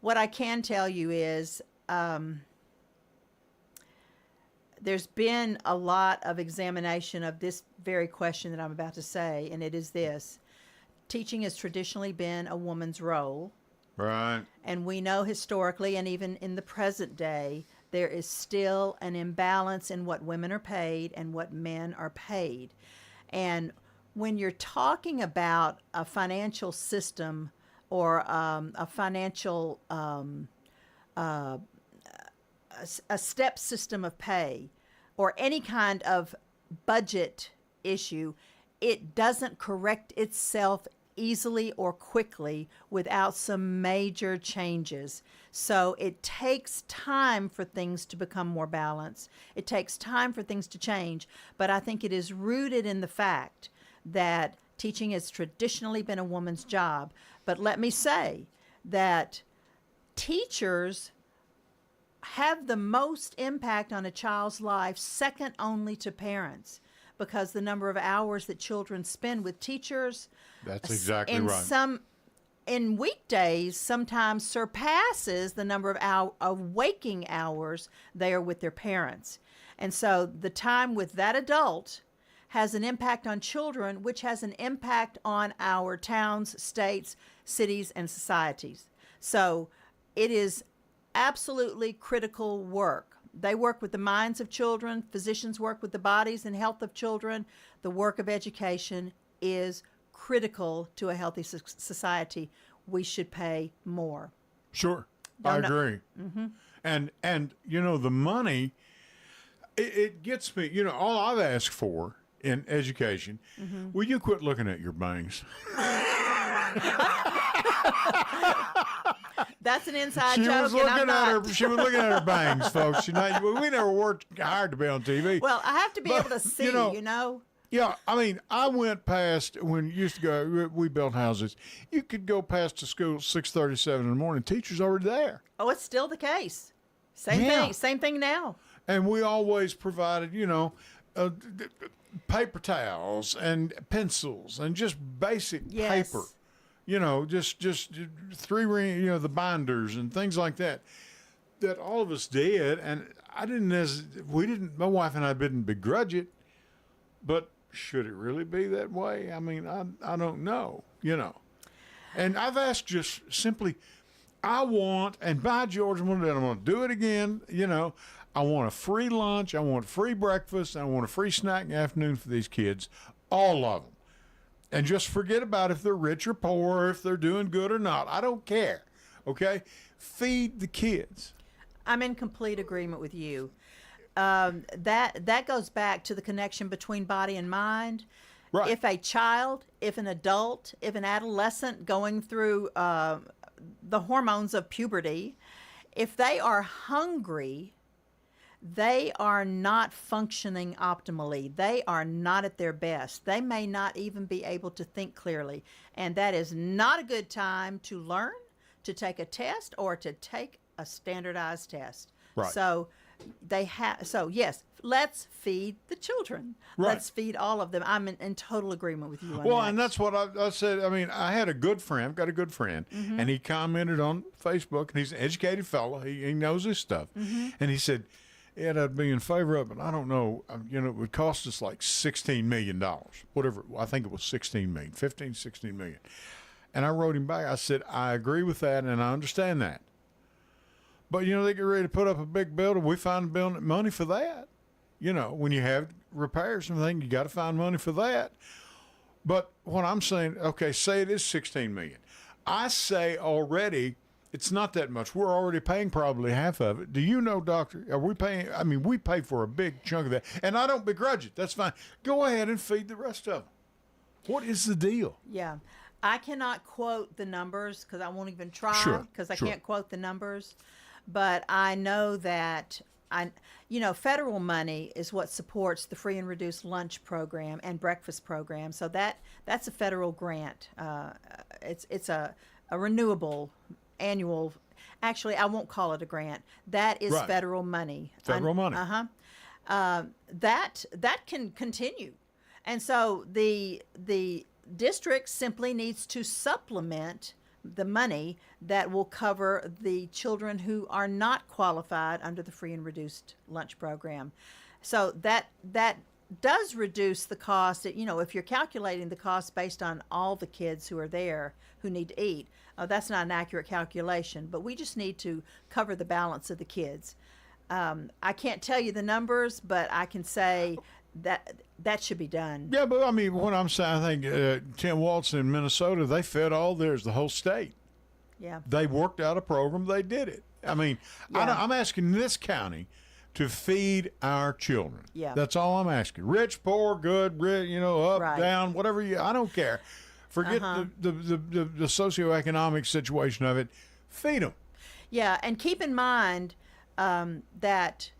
what I can tell you is there's been a lot of examination of this very question that I'm about to say, and it is this. Teaching has traditionally been a woman's role. Right. And we know historically, and even in the present day, there is still an imbalance in what women are paid and what men are paid. And when you're talking about a financial system or a financial a step system of pay or any kind of budget issue, it doesn't correct itself easily or quickly without some major changes. So it takes time for things to become more balanced. It takes time for things to change, but I think it is rooted in the fact that teaching has traditionally been a woman's job. But let me say that teachers have the most impact on a child's life, second only to parents, because the number of hours that children spend with teachers, that's exactly right. In weekdays, sometimes surpasses the number of waking hours they are with their parents. And so the time with that adult has an impact on children, which has an impact on our towns, states, cities, and societies. So it is absolutely critical work. They work with the minds of children. Physicians work with the bodies and health of children. The work of education is critical to a healthy society. We should pay more. Sure, I agree. Mm-hmm. And you know, the money, it gets me. You know, all I've asked for in education, will you quit looking at your bangs? That's an inside She joke. was looking at her bangs, folks. You know, we never worked hard to be on TV. Well, I have to be able to see, you know. Yeah, I mean, I went past when you used to go. We built houses. You could go past the school at 6:37 in the morning. Teachers already there. Oh, it's still the case. Same thing now. And we always provided, paper towels and pencils and just basic paper. Just 3 ring, the binders and things like that all of us did. And my wife and I didn't begrudge it, but should it really be that way? I mean, I don't know, And I've asked just simply, I want, and by George, I'm going to do it again, I want a free lunch, I want free breakfast, I want a free snack in the afternoon for these kids, all of them. And just forget about if they're rich or poor, if they're doing good or not. I don't care, okay? Feed the kids. I'm in complete agreement with you. That goes back to the connection between body and mind. Right. If a child, if an adult, if an adolescent going through the hormones of puberty, if they are hungry, they are not functioning optimally. They are not at their best. They may not even be able to think clearly. And that is not a good time to learn, to take a test, or to take a standardized test. Right. So yes, let's feed the children. Right. Let's feed all of them. I'm in total agreement with you on Well, that. and that's what I said. I mean, I had a good friend, I've got a good friend, and he commented on Facebook, and he's an educated fellow. He knows his stuff. And he said, Ed, I'd be in favor of it. I don't know. It would cost us like $16 million, whatever. I think it was 16 million, 15, 16 million. And I wrote him back. I said, I agree with that, and I understand that. But, they get ready to put up a big building. We find money for that. When you have repairs and everything, you got to find money for that. But what I'm saying, okay, say it is 16 million. I say already it's not that much. We're already paying probably half of it. Do you know, Doctor, are we paying? I mean, we pay for a big chunk of that. And I don't begrudge it. That's fine. Go ahead and feed the rest of them. What is the deal? Yeah. I cannot quote the numbers because I won't even try because I can't quote the numbers. But I know that federal money is what supports the free and reduced lunch program and breakfast program. So that's a federal grant. It's a renewable annual. Actually, I won't call it a grant. That is federal money. Federal money. That can continue, and so the district simply needs to supplement the money that will cover the children who are not qualified under the free and reduced lunch program. So that does reduce the cost. If you're calculating the cost based on all the kids who are there who need to eat, that's not an accurate calculation, but we just need to cover the balance of the kids. I can't tell you the numbers, but I can say that should be done. Yeah, but I mean, what I'm saying, I think Tim Walton in Minnesota, they fed all theirs, the whole state. Yeah. They worked out a program. They did it. I mean, I'm asking this county to feed our children. Yeah. That's all I'm asking. Rich, poor, good, up, Right. down, whatever I don't care. Forget the socioeconomic situation of it. Feed them. Yeah, and keep in mind that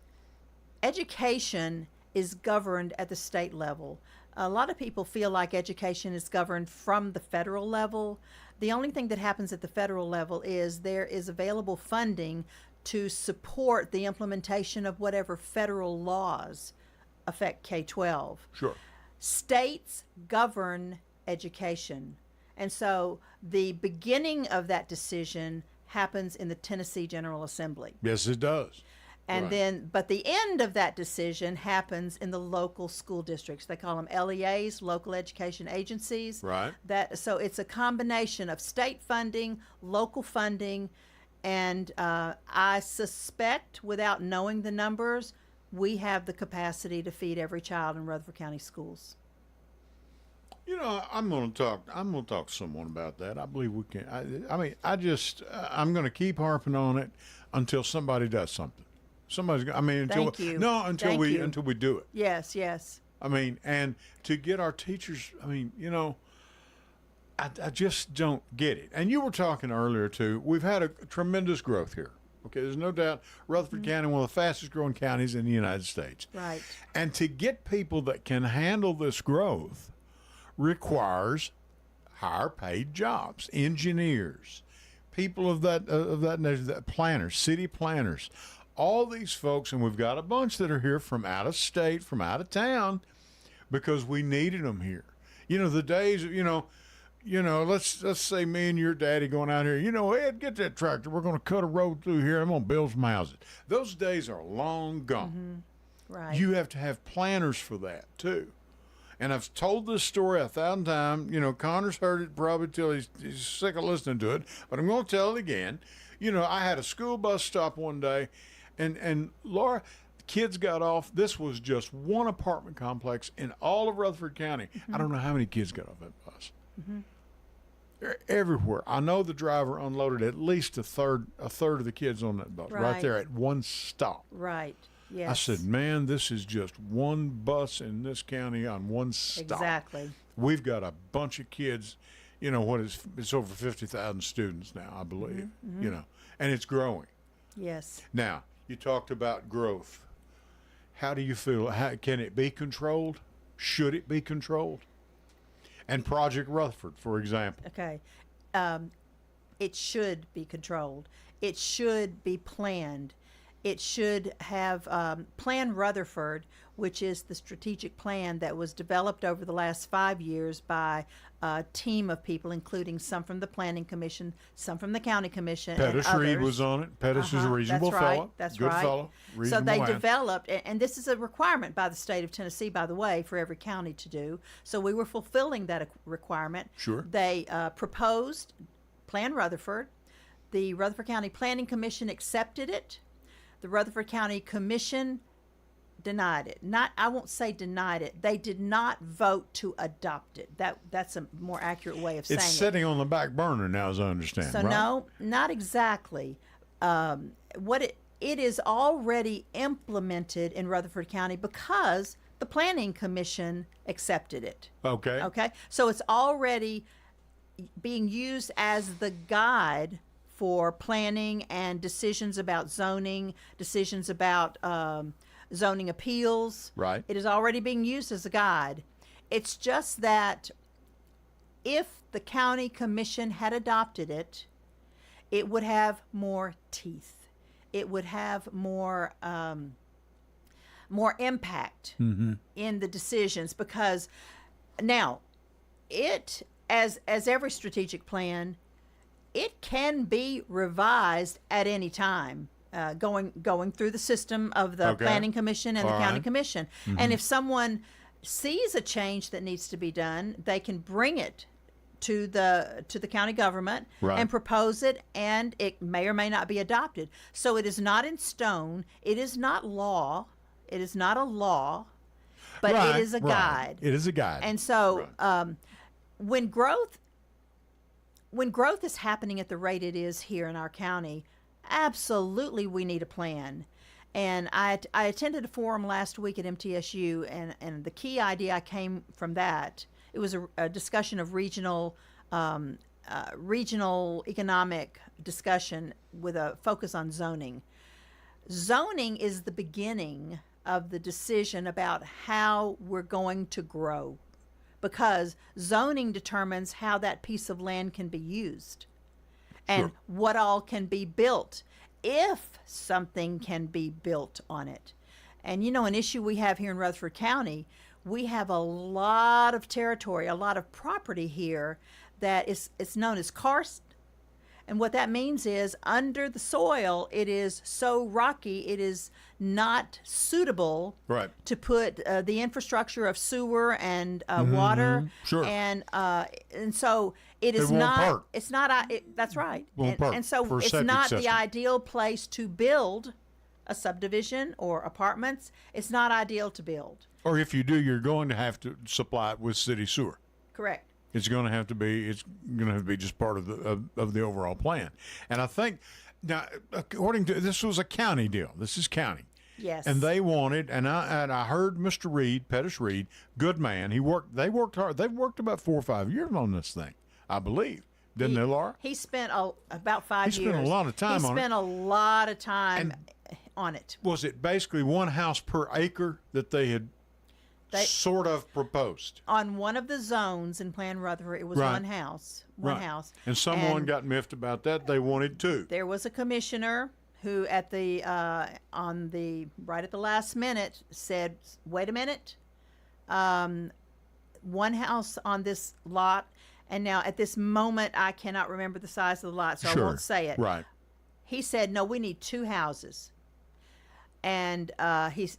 education is governed at the state level. A lot of people feel like education is governed from the federal level. The only thing that happens at the federal level is there is available funding to support the implementation of whatever federal laws affect K-12. Sure. States govern education. And so the beginning of that decision happens in the Tennessee General Assembly. Yes, it does. And but the end of that decision happens in the local school districts. They call them LEAs, local education agencies. Right. So it's a combination of state funding, local funding, and I suspect, without knowing the numbers, we have the capacity to feed every child in Rutherford County schools. I'm going to talk to someone about that. I believe we can. I'm going to keep harping on it until somebody does something. Until we do it. Yes. I mean, and to get our teachers, I just don't get it. And you were talking earlier too. We've had a tremendous growth here. Okay, there's no doubt Rutherford County, one of the fastest growing counties in the United States. Right. And to get people that can handle this growth requires higher paid jobs, engineers, people of that nature, planners, city planners, all these folks, and we've got a bunch that are here from out of state, from out of town, because we needed them here. You know, the days of, let's say me and your daddy going out here, Ed, get that tractor. We're going to cut a road through here. I'm going to build some houses. Those days are long gone. Right. You have to have planners for that, too. And I've told this story 1,000 times. Connor's heard it probably till he's sick of listening to it, but I'm going to tell it again. I had a school bus stop one day, and Laura, kids got off. This was just one apartment complex in all of Rutherford County. I don't know how many kids got off that bus. They're everywhere. I know the driver unloaded at least a third of the kids on that bus right there at one stop. Right. Yes. I said, man, this is just one bus in this county on one stop. Exactly. We've got a bunch of kids, it's over 50,000 students now, I believe, and it's growing. Yes. Now, you talked about growth. How do you feel? Can it be controlled? Should it be controlled? And Project Rutherford, for example. Okay. It should be controlled. It should be planned. It should have Plan Rutherford, which is the strategic plan that was developed over the last 5 years by a team of people, including some from the Planning Commission, some from the County Commission, Pettis and Reed others. was on it. Pettis is a reasonable That's right. fellow. That's Good right. fellow. So Reasonable they man. developed, and this is a requirement by the state of Tennessee, by the way, for every county to do. So we were fulfilling that requirement. Sure. They proposed Plan Rutherford. The Rutherford County Planning Commission accepted it. The Rutherford County Commission denied it. I won't say denied it. They did not vote to adopt it. That's a more accurate way of saying it. It's sitting on the back burner now, as I understand. So right? no, not exactly. It is already implemented in Rutherford County because the Planning Commission accepted it. Okay. Okay. So it's already being used as the guide for planning and decisions about zoning, decisions about zoning appeals. Right. It is already being used as a guide. It's just that if the county commission had adopted it, it would have more teeth. It would have more impact in the decisions, because now it, as every strategic plan, it can be revised at any time, going through the system of the Planning Commission and the County Commission. And if someone sees a change that needs to be done, they can bring it to the county government and propose it, and it may or may not be adopted. So it is not in stone. It is not law. It is not a law, but it is a guide. It is a guide. And so when growth is happening at the rate it is here in our county, absolutely we need a plan. And I attended a forum last week at MTSU, and the key idea I came from that, it was a discussion of regional economic discussion with a focus on zoning. Zoning is the beginning of the decision about how we're going to grow, because zoning determines how that piece of land can be used and what all can be built, if something can be built on it. And an issue we have here in Rutherford County, we have a lot of territory, a lot of property here that it's known as karst. And what that means is, under the soil, it is so rocky, it is not suitable to put the infrastructure of sewer and water. Sure. And so it is not. It's not. That's right. And so it's not the ideal place to build a subdivision or apartments. It's not ideal to build. Or if you do, you're going to have to supply it with city sewer. Correct. It's going to have to be just part of the overall plan. And I think now, according to this, was a county deal. This is county. Yes. And they wanted, and I heard Mr. Reed, Pettis Reed, good man. They worked hard. They've worked about 4 or 5 years on this thing, I believe. Didn't they, Laura? He spent about 5 years. He spent a lot of time on it. He spent a lot of time on it. Was it basically one house per acre that they had sort of proposed? On one of the zones in Plan Rutherford, it was one house. One house. And someone got miffed about that. They wanted two. There was a commissioner who right at the last minute said, wait a minute, one house on this lot, and now at this moment I cannot remember the size of the lot, so I won't say it. Right. He said, no, we need two houses. And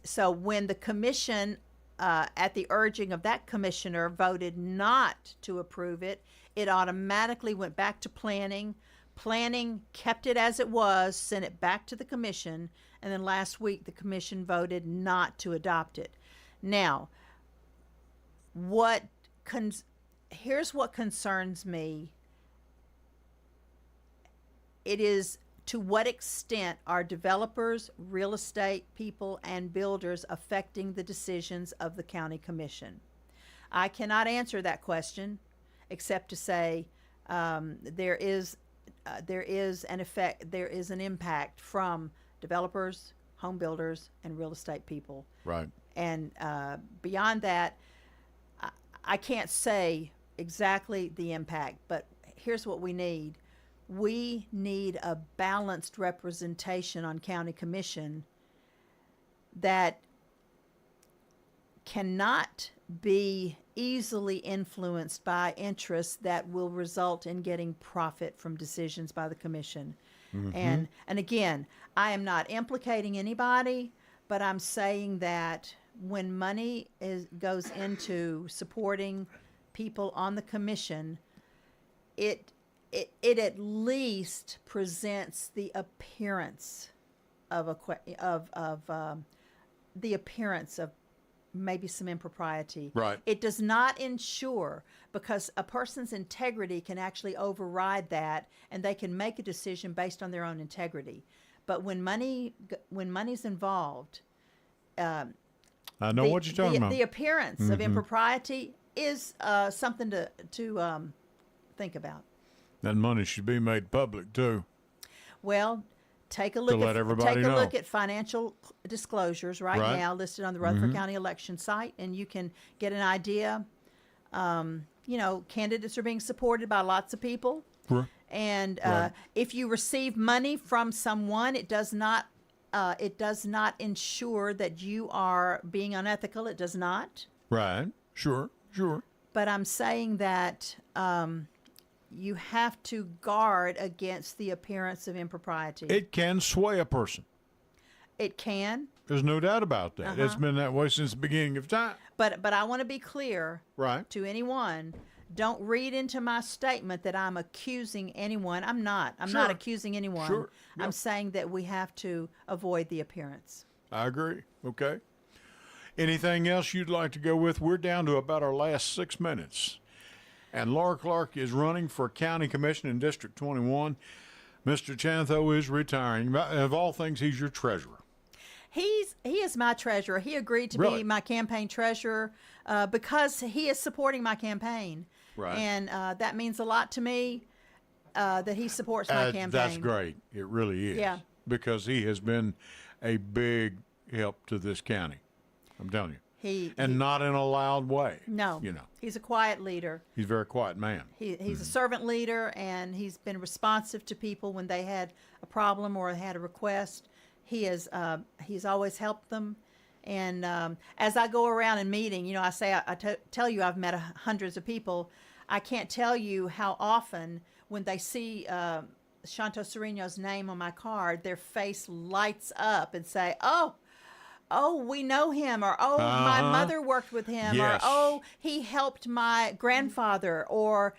so when the commission, at the urging of that commissioner, voted not to approve it, it automatically went back to planning. Planning kept it as it was, sent it back to the commission, and then last week the commission voted not to adopt it. Now, here's what concerns me. It is, to what extent are developers, real estate people, and builders affecting the decisions of the county commission? I cannot answer that question except to say there is an effect, there is an impact from developers, home builders, and real estate people. Right. And beyond that, I can't say exactly the impact, but here's what we need. We need a balanced representation on county commission that cannot be easily influenced by interests that will result in getting profit from decisions by the commission. Mm-hmm. And again, I am not implicating anybody, but I'm saying that when money goes into supporting people on the commission, it at least presents the appearance of maybe some impropriety. Right. It does not ensure, because a person's integrity can actually override that, and they can make a decision based on their own integrity. But when money's involved, I know what you're talking about. The appearance of impropriety is something to think about. That money should be made public too. Well, take a look at financial disclosures right now listed on the Rutherford County election site, and you can get an idea. Candidates are being supported by lots of people, and if you receive money from someone, it does not ensure that you are being unethical. It does not. Right. Sure. But I'm saying that you have to guard against the appearance of impropriety. It can sway a person. It can. There's no doubt about that. It's been that way since the beginning of time. But I want to be clear to anyone. Don't read into my statement that I'm accusing anyone. I'm not. I'm not accusing anyone. Sure. Yep. I'm saying that we have to avoid the appearance. I agree. Okay. Anything else you'd like to go with? We're down to about our last 6 minutes. And Laura Clark is running for county commission in District 21. Mr. Chantho is retiring. Of all things, he's your treasurer. He is my treasurer. He agreed to be my campaign treasurer because he is supporting my campaign. Right. And that means a lot to me that he supports my campaign. That's great. It really is. Yeah. Because he has been a big help to this county. I'm telling you. Not in a loud way. No. He's a quiet leader. He's a very quiet man. He's a servant leader, and he's been responsive to people when they had a problem or had a request. He's always helped them. And as I go around in meeting, I tell you I've met hundreds of people. I can't tell you how often when they see Shanto Sereno's name on my card, their face lights up and say, oh, we know him, or my mother worked with him, or he helped my grandfather, or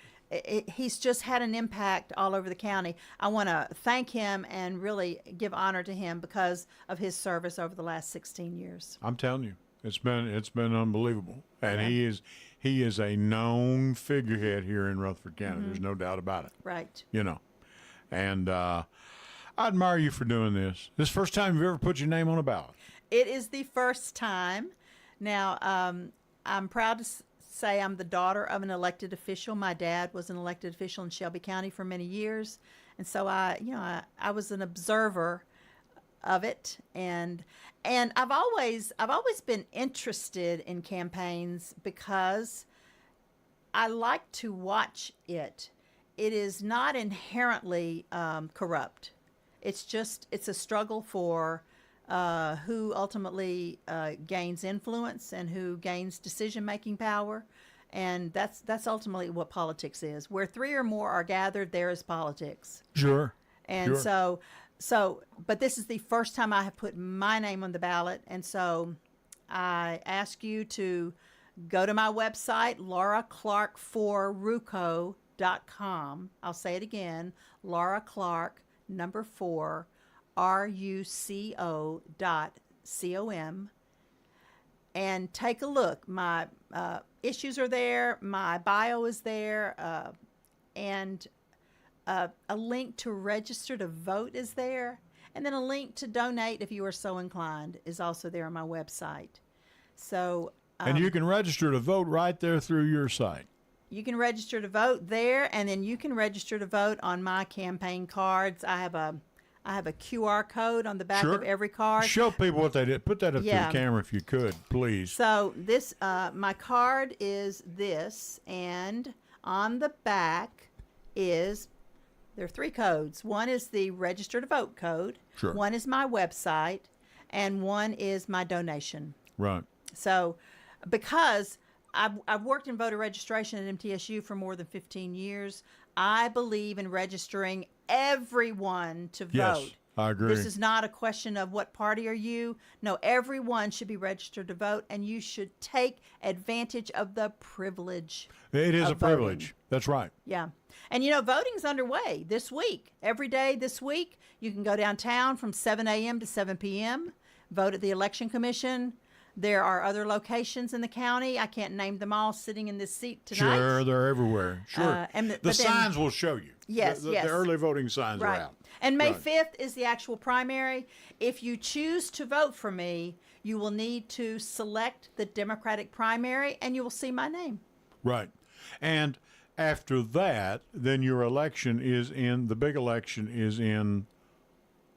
he's just had an impact all over the county. I want to thank him and really give honor to him because of his service over the last 16 years. I'm telling you, it's been unbelievable, and he is a known figurehead here in Rutherford County. There's no doubt about it. Right. And I admire you for doing this. This is the first time you've ever put your name on a ballot. It is the first time. Now, I'm proud to say I'm the daughter of an elected official. My dad was an elected official in Shelby County for many years, and so I was an observer of it, and I've always been interested in campaigns because I like to watch it. It is not inherently corrupt. It's a struggle for who ultimately gains influence and who gains decision-making power, and that's ultimately what politics is. Where three or more are gathered, there is politics. Sure. And sure. so, but this is the first time I have put my name on the ballot, and so I ask you to go to my website, lauraclark4ruco.com. I'll say it again, Laura Clark, 4, RUCO.com, and take a look. My issues are there, my bio is there, and a link to register to vote is there, and then a link to donate if you are so inclined is also there on my website. So and you can register to vote right there through your site. You can register to vote there, and then you can register to vote on my campaign cards. I have a QR code on the back of every card. Show people what they did. Put that up to the camera if you could, please. So this, my card is this, and on the back there are 3 codes. One is the register to vote code. Sure. One is my website, and one is my donation. Right. So, because I've worked in voter registration at MTSU for more than 15 years, I believe in registering everyone to vote. Yes, I agree. This is not a question of what party are you. No, everyone should be registered to vote, and you should take advantage of the privilege. It is a privilege. Voting. That's right. Yeah. And, voting's underway this week. Every day this week, you can go downtown from 7 a.m. to 7 p.m., vote at the Election Commission. There are other locations in the county. I can't name them all sitting in this seat tonight. Sure, they're everywhere. Sure. The signs will show you. Yes, The early voting signs are out. And May 5th is the actual primary. If you choose to vote for me, you will need to select the Democratic primary, and you will see my name. Right. And after that, then your election the big election is in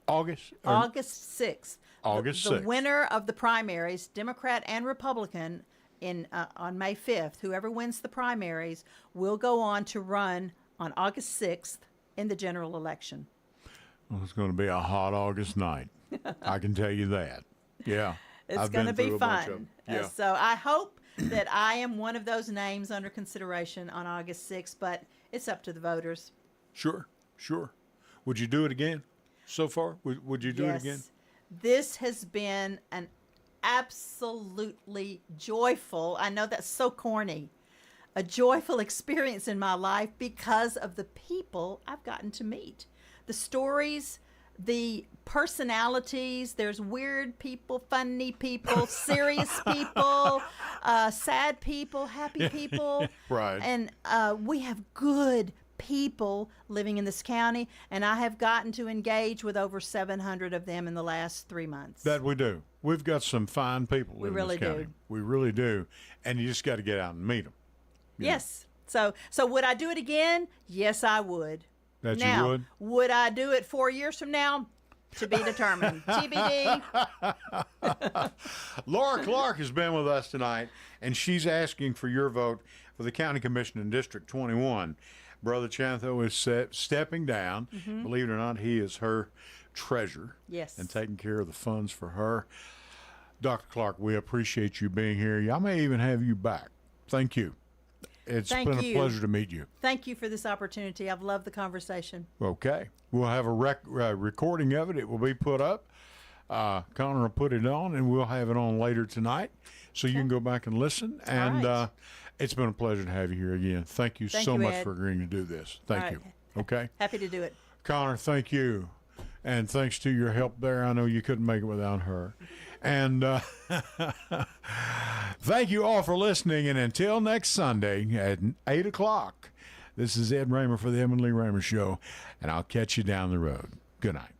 August? August 6th. August 6th. The winner of the primaries, Democrat and Republican, on May 5th, whoever wins the primaries, will go on to run on August 6th in the general election. Well, it's going to be a hot August night. I can tell you that. Yeah. It's going to be fun. So I hope that I am one of those names under consideration on August 6th, but it's up to the voters. Sure. Would you do it again so far? Would you do it again? This has been an absolutely joyful, I know that's so corny, a joyful experience in my life because of the people I've gotten to meet. The stories, the personalities, there's weird people, funny people, serious people, sad people, happy people. Right. And we have good people living in this county, and I have gotten to engage with over 700 of them in the last 3 months. That we do. We've got some fine people We in really this county. do. We really do. And you just got to get out and meet them. Yes. So would I do it again? Yes, I would. That now, you would? Would I do it 4 years from now? To be determined. TBD. Laura Clark has been with us tonight, and she's asking for your vote for the County Commission in District 21. Brother Chantho is stepping down. Mm-hmm. Believe it or not, he is her treasurer. Yes. And taking care of the funds for her. Dr. Clark, we appreciate you being here. I may even have you back. Thank you. It's been a pleasure to meet you. Thank you for this opportunity. I've loved the conversation. Okay. We'll have a recording of it. It will be put up. Connor will put it on, and we'll have it on later tonight so you can go back and listen. And it's been a pleasure to have you here again. Thank you so much for agreeing to do this. Thank you. Okay? Happy to do it. Connor, thank you. And thanks to your help there. I know you couldn't make it without her. And thank you all for listening. And until next Sunday at 8 o'clock, this is Ed Raymer for the Ed and Lee Raymer Show. And I'll catch you down the road. Good night.